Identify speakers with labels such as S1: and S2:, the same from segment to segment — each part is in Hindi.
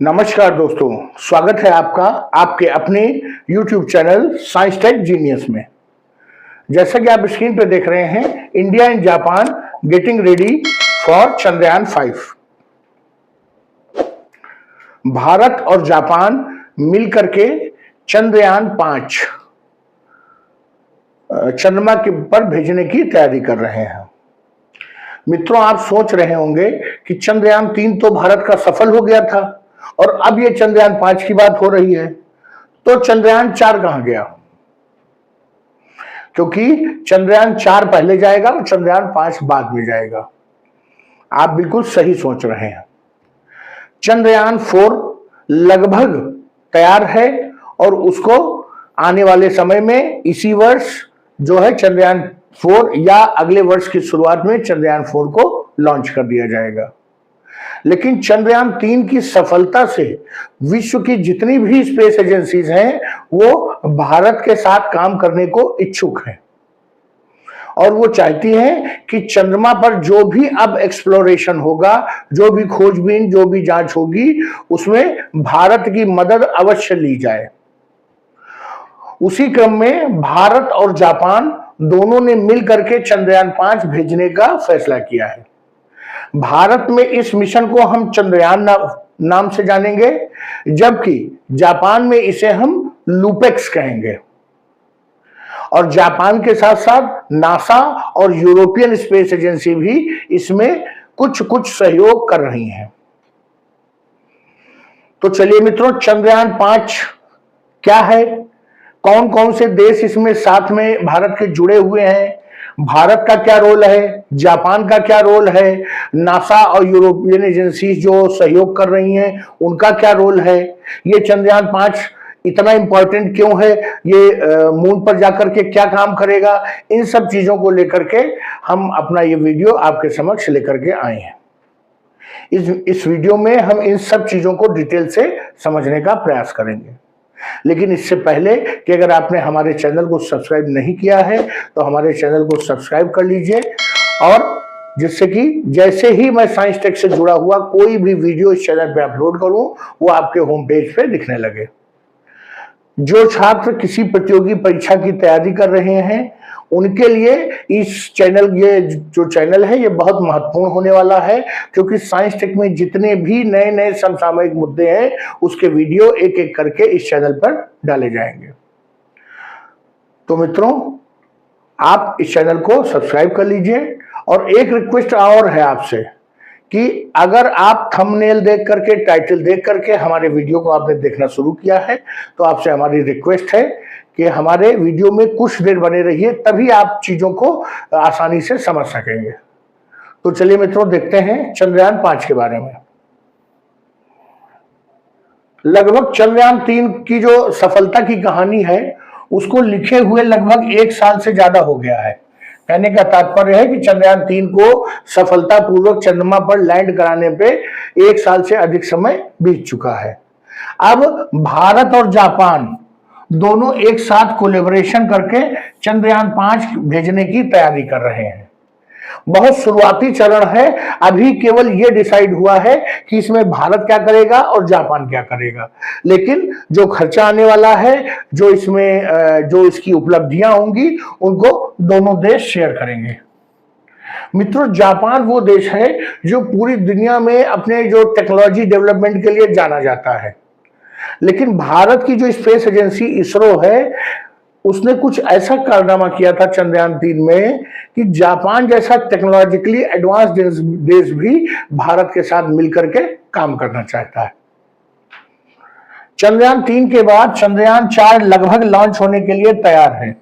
S1: नमस्कार दोस्तों, स्वागत है आपका आपके अपने YouTube channel science tech genius में। जैसा कि आप स्क्रीन पर देख रहे हैं, India and Japan getting ready for Chandrayaan 5। Bharat और जापान मिलकर के चंद्रयान 5 चंद्रमा के पर भेजने की तैयारी कर रहे हैं। मित्रों, आप सोच रहे होंगे कि चंद्रयान 3 तो भारत का सफल हो गया था और अब ये चंद्रयान 5 की बात हो रही है, तो चंद्रयान 4 कहां गया? क्योंकि चंद्रयान 4 पहले जाएगा और चंद्रयान 5 बाद में जाएगा। आप बिल्कुल सही सोच रहे हैं। चंद्रयान 4 लगभग तैयार है और उसको आने वाले समय में इसी वर्ष जो है चंद्रयान 4 या अगले वर्ष की शुरुआत में चंद्रयान 4 को लॉन्च कर दिया जाएगा। लेकिन चंद्रयान 3 की सफलता से विश्व की जितनी भी स्पेस एजेंसीज हैं वो भारत के साथ काम करने को इच्छुक हैं और वो चाहती हैं कि चंद्रमा पर जो भी अब एक्सप्लोरेशन होगा, जो भी खोजबीन, जो भी जांच होगी, उसमें भारत की मदद अवश्य ली जाए। उसी क्रम में भारत और जापान दोनों ने मिलकर के चंद्रयान 5 भेजने का फैसला किया है। भारत में इस मिशन को हम चंद्रयान नाम से जानेंगे, जबकि जापान में इसे हम लूपेक्स कहेंगे। और जापान के साथ साथ नासा और यूरोपियन स्पेस एजेंसी भी इसमें कुछ कुछ सहयोग कर रही हैं। तो चलिए मित्रों, चंद्रयान 5 क्या है, कौन कौन से देश इसमें साथ में भारत के जुड़े हुए हैं, भारत का क्या रोल है, जापान का क्या रोल है, नासा और यूरोपियन एजेंसी जो सहयोग कर रही हैं उनका क्या रोल है, ये चंद्रयान 5 इतना इंपॉर्टेंट क्यों है, ये मून पर जाकर के क्या काम करेगा, इन सब चीजों को लेकर के हम अपना ये वीडियो आपके समक्ष लेकर के आए हैं। इस वीडियो में हम इन सब चीजों को डिटेल से समझने का प्रयास करेंगे। लेकिन इससे पहले कि अगर आपने हमारे चैनल को सब्सक्राइब नहीं किया है तो हमारे चैनल को सब्सक्राइब कर लीजिए, और जिससे कि जैसे ही मैं साइंस टेक से जुड़ा हुआ कोई भी वीडियो इस चैनल पे अपलोड करूं वो आपके होम पेज पे दिखने लगे। जो छात्र किसी प्रतियोगी परीक्षा की तैयारी कर रहे हैं उनके लिए इस चैनल, ये जो चैनल है ये बहुत महत्वपूर्ण होने वाला है, क्योंकि साइंस टेक में जितने भी नए नए समसामयिक मुद्दे हैं उसके वीडियो एक एक करके इस चैनल पर डाले जाएंगे। तो मित्रों, आप इस चैनल को सब्सक्राइब कर लीजिए। और एक रिक्वेस्ट और है आपसे कि अगर आप थंबनेल देख करके, टाइटल देख करके हमारे वीडियो को आपने देखना शुरू किया है तो आपसे हमारी रिक्वेस्ट है कि हमारे वीडियो में कुछ देर बने रहिए, तभी आप चीजों को आसानी से समझ सकेंगे। तो चलिए मित्रों, देखते हैं चंद्रयान 5 के बारे में। लगभग चंद्रयान 3 की जो सफलता की कहानी है उसको लिखे हुए लगभग 1 साल से ज्यादा हो गया है। कहने का तात्पर्य है कि चंद्रयान 3 को सफलतापूर्वक चंद्रमा पर लैंड कराने पे 1 साल से अधिक समय बीत चुका है। अब भारत और जापान दोनों एक साथ कोलैबोरेशन करके चंद्रयान 5 भेजने की तैयारी कर रहे हैं। बहुत शुरुआती चरण है, अभी केवल यह डिसाइड हुआ है कि इसमें भारत क्या करेगा और जापान क्या करेगा, लेकिन जो खर्चा आने वाला है, जो इसमें जो इसकी उपलब्धियां होंगी, उनको दोनों देश शेयर करेंगे। मित्रों, जापान वो देश है जो पूरी दुनिया में अपने जो टेक्नोलॉजी डेवलपमेंट के लिए जाना जाता है, लेकिन भारत की जो स्पेस एजेंसी इसरो है उसने कुछ ऐसा कारनामा किया था चंद्रयान 3 में कि जापान जैसा टेक्नोलॉजिकली एडवांस देश भी भारत के साथ मिलकर के काम करना चाहता है। चंद्रयान 3 के बाद चंद्रयान 4 लगभग लॉन्च होने के लिए तैयार है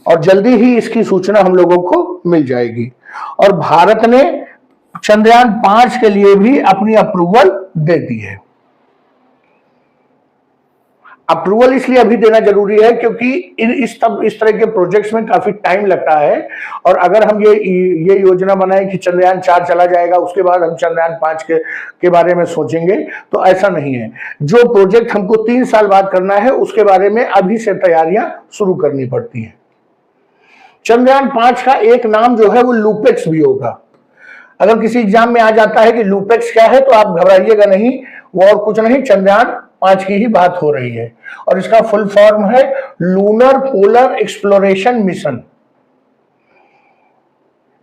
S1: और जल्दी ही इसकी सूचना हम लोगों को मिल जाएगी। और भारत ने चंद्रयान 5 के लिए भी अपनी अप्रूवल दे दी है। अप्रूवल इसलिए अभी देना जरूरी है क्योंकि इस तरह के प्रोजेक्ट्स में काफी टाइम लगता है, और अगर हम ये योजना बनाएं कि चंद्रयान 4 चला जाएगा उसके बाद हम चंद्रयान 5 के बारे में सोचेंगे, तो ऐसा नहीं है। जो प्रोजेक्ट हमको 3 साल बाद करना है उसके बारे में अभी से तैयारियां शुरू करनी पड़ती हैं। चंद्रयान 5 का एक नाम जो है वो लूपेक्स भी होगा। अगर किसी एग्जाम में आ जाता है कि लूपेक्स क्या है तो आप घबराइएगा नहीं, वो और कुछ नहीं, चंद्रयान 5 की ही बात हो रही है। और इसका फुल फॉर्म है लूनर पोलर एक्सप्लोरेशन मिशन।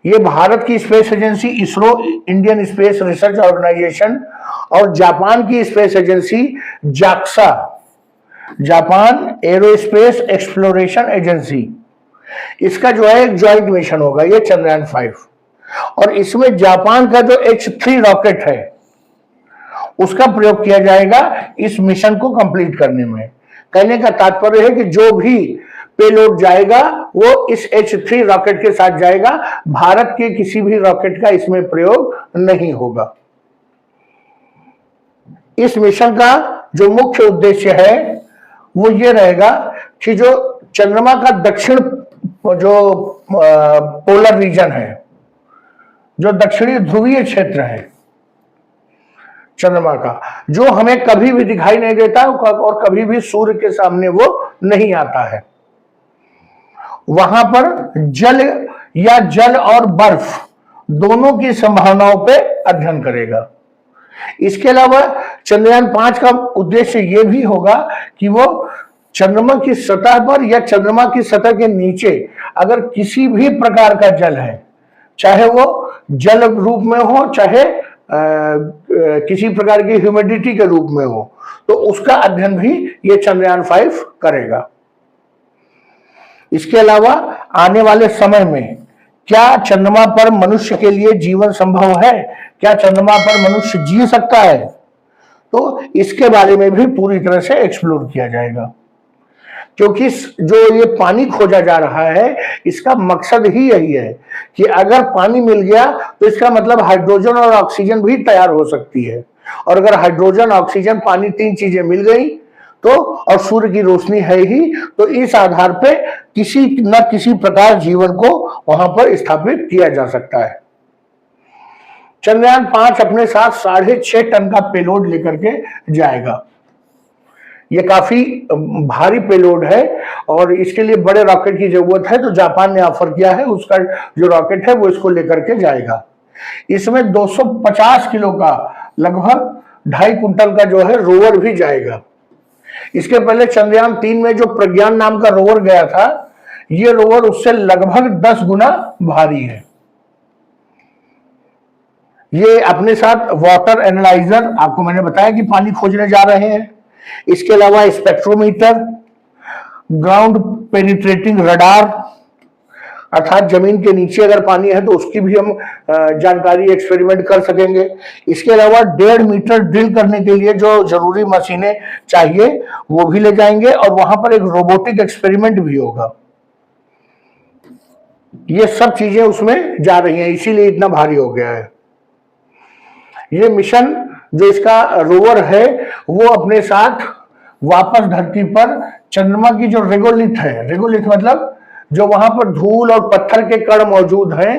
S1: ये भारत की space agency ISRO, Indian space research organisation, और जापान की space agency JAXA, Japan aerospace exploration agency, इसका जो है एक ज्वाइंट मिशन होगा ये चंद्रयान 5। और इसमें जापान का जो H3 रॉकेट है उसका प्रयोग किया जाएगा इस मिशन को कंप्लीट करने में। कहने का तात्पर्य है कि जो भी पेलोड जाएगा वो इस H3 रॉकेट के साथ जाएगा, भारत के किसी भी रॉकेट का इसमें प्रयोग नहीं होगा। इस मिशन का जो मुख्य उद्देश्य है वो ये रहेगा कि जो चंद्रमा का दक्षिण जो पोलर रीजन है, जो दक्षिणी ध्रुवीय क्षेत्र है चंद्रमा का, जो हमें कभी भी दिखाई नहीं देता और कभी भी सूर्य के सामने वो नहीं आता है, वहां पर जल या जल और बर्फ दोनों की संभावनाओं पे अध्ययन करेगा। इसके अलावा चंद्रयान 5 का उद्देश्य यह भी होगा कि वो चंद्रमा की सतह पर या चंद्रमा की सतह के नीचे अगर किसी भी प्रकार का जल है, चाहे वो जल रूप में हो चाहे किसी प्रकार की ह्यूमिडिटी के रूप में हो, तो उसका अध्ययन भी ये चंद्रयान 5 करेगा। इसके अलावा आने वाले समय में क्या चंद्रमा पर मनुष्य के लिए जीवन संभव है, क्या चंद्रमा पर मनुष्य जी सकता है, तो इसके बारे में भी पूरी तरह से एक्सप्लोर किया जाएगा। क्योंकि जो ये पानी खोजा जा रहा है इसका मकसद ही यही है कि अगर पानी मिल गया तो इसका मतलब हाइड्रोजन और ऑक्सीजन भी तैयार हो सकती है, और अगर हाइड्रोजन ऑक्सीजन पानी 3 चीजें मिल गई तो, और सूर्य की रोशनी है ही, तो इस आधार पे किसी न किसी प्रकार जीवन को वहां पर स्थापित किया जा सकता है। चंद्रयान 5 अपने साथ 6.5 टन का पेलोड लेकर के जाएगा। ये काफी भारी पेलोड है और इसके लिए बड़े रॉकेट की जरूरत है, तो जापान ने ऑफर किया है, उसका जो रॉकेट है वो इसको लेकर के जाएगा। इसमें 250 किलो का लगभग 2.5 कुंटल का जो है रोवर भी जाएगा। इसके पहले चंद्रयान 3 में जो प्रज्ञान नाम का रोवर गया था, ये रोवर उससे लगभग 10 गुना भारी है। ये अपने साथ वाटर एनालाइजर, आपको मैंने बताया कि पानी खोजने जा रहे हैं, इसके अलावा स्पेक्ट्रोमीटर, ग्राउंड पेनिट्रेटिंग रडार, अर्थात जमीन के नीचे अगर पानी है तो उसकी भी हम जानकारी एक्सपेरिमेंट कर सकेंगे। इसके अलावा 1.5 मीटर ड्रिल करने के लिए जो जरूरी मशीनें चाहिए वो भी ले जाएंगे, और वहां पर एक रोबोटिक एक्सपेरिमेंट भी होगा। ये सब चीजें उसमें जा रही हैं, इसीलिए इतना भारी हो गया है। ये मिशन जो इसका रोवर है वो अपने साथ वापस धरती पर चंद्रमा की जो रेगोलिथ है, रेगोलिथ मतलब जो वहां पर धूल और पत्थर के कण मौजूद हैं,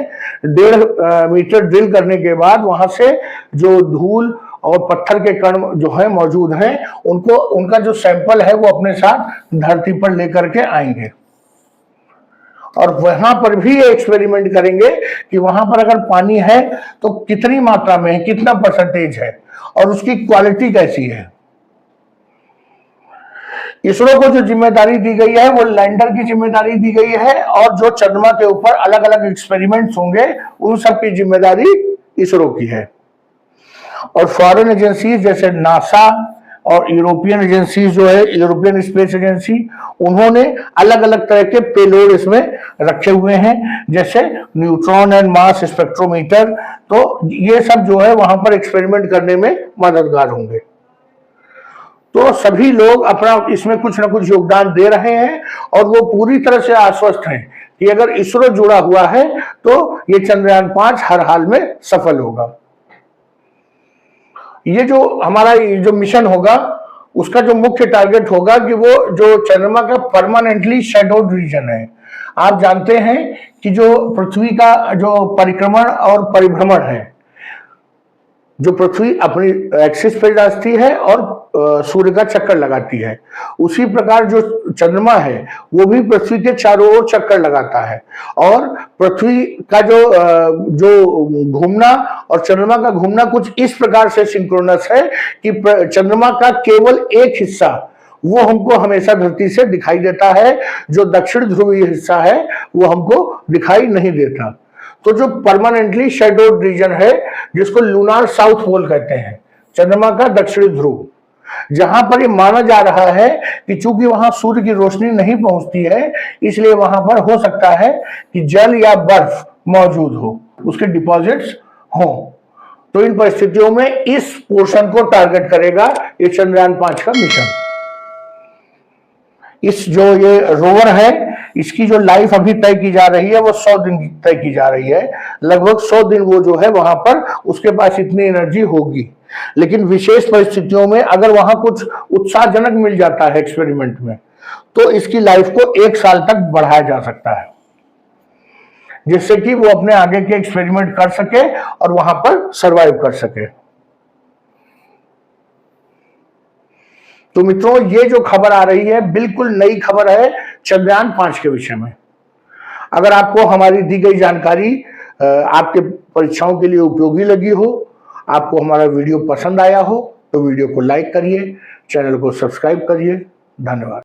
S1: 1.5 मीटर ड्रिल करने के बाद वहां से जो धूल और पत्थर के कण जो है मौजूद हैं, उनको, उनका जो सैंपल है वो अपने साथ धरती पर लेकर के आएंगे, और वहां पर भी ये एक्सपेरिमेंट करेंगे कि वहां पर अगर पानी है तो कितनी मात्रा में है, कितना परसेंटेज है और उसकी क्वालिटी कैसी है। इसरो को जो जिम्मेदारी दी गई है वो लैंडर की जिम्मेदारी दी गई है, और जो चंद्रमा के ऊपर अलग अलग एक्सपेरिमेंट्स होंगे उन सब की जिम्मेदारी इसरो की है। और फॉरेन एजेंसीज जैसे नासा और यूरोपियन एजेंसीज जो है, यूरोपियन स्पेस एजेंसी, उन्होंने अलग अलग तरह के पेलोड इसमें रखे हुए हैं, जैसे न्यूट्रॉन एंड मास स्पेक्ट्रोमीटर। तो ये सब जो है वहां पर एक्सपेरिमेंट करने में मददगार होंगे। तो सभी लोग अपना इसमें कुछ ना कुछ योगदान दे रहे हैं, और वो पूरी तरह से आश्वस्त हैं कि अगर इसरो जुड़ा हुआ है तो ये चंद्रयान 5 हर हाल में सफल होगा। ये जो हमारा जो मिशन होगा उसका जो मुख्य टारगेट होगा कि वो जो चंद्रमा का परमानेंटली शैडोड रीजन है। आप जानते हैं कि जो पृथ्वी का जो परिक्रमण और परिभ्रमण है जो पृथ्वी अपनी एक्सिस पे जाती है और सूर्य का चक्कर लगाती है, उसी प्रकार जो चंद्रमा है वो भी पृथ्वी के चारों ओर चक्कर लगाता है। और पृथ्वी का जो घूमना और चंद्रमा का घूमना कुछ इस प्रकार से सिंक्रोनस है कि चंद्रमा का केवल एक हिस्सा वो हमको हमेशा धरती से दिखाई देता है, जो दक्षिण ध्रुवीय हिस्सा है वो हमको दिखाई नहीं देता। तो जो परमानेंटली शेडोड रीजन है, जिसको लूनार साउथ पोल कहते हैं, चंद्रमा का दक्षिणी ध्रुव, जहां पर ये माना जा रहा है कि चूंकि वहां सूर्य की रोशनी नहीं पहुंचती है, इसलिए वहां पर हो सकता है कि जल या बर्फ मौजूद हो, उसके डिपॉजिट्स हो। तो इन परिस्थितियों में इस पोर्शन को टारगेट करेगा ये चंद्रयान 5 का मिशन। इस जो ये रोवर है, इसकी जो लाइफ अभी तय की जा रही है वो 100 दिन तय की जा रही है। लगभग 100 दिन वो जो है वहां पर उसके पास इतनी एनर्जी होगी। लेकिन विशेष परिस्थितियों में अगर वहां कुछ उत्साहजनक मिल जाता है एक्सपेरिमेंट में, तो इसकी लाइफ को 1 साल तक बढ़ाया जा सकता है, जिससे कि वो अपने आगे के एक्सपेरिमेंट कर सके और वहां पर सरवाइव कर सके। तो मित्रों, ये जो खबर आ रही है बिल्कुल नई खबर है चंद्रयान 5 के विषय में। अगर आपको हमारी दी गई जानकारी आपके परीक्षाओं के लिए उपयोगी लगी हो, आपको हमारा वीडियो पसंद आया हो, तो वीडियो को लाइक करिए, चैनल को सब्सक्राइब करिए। धन्यवाद।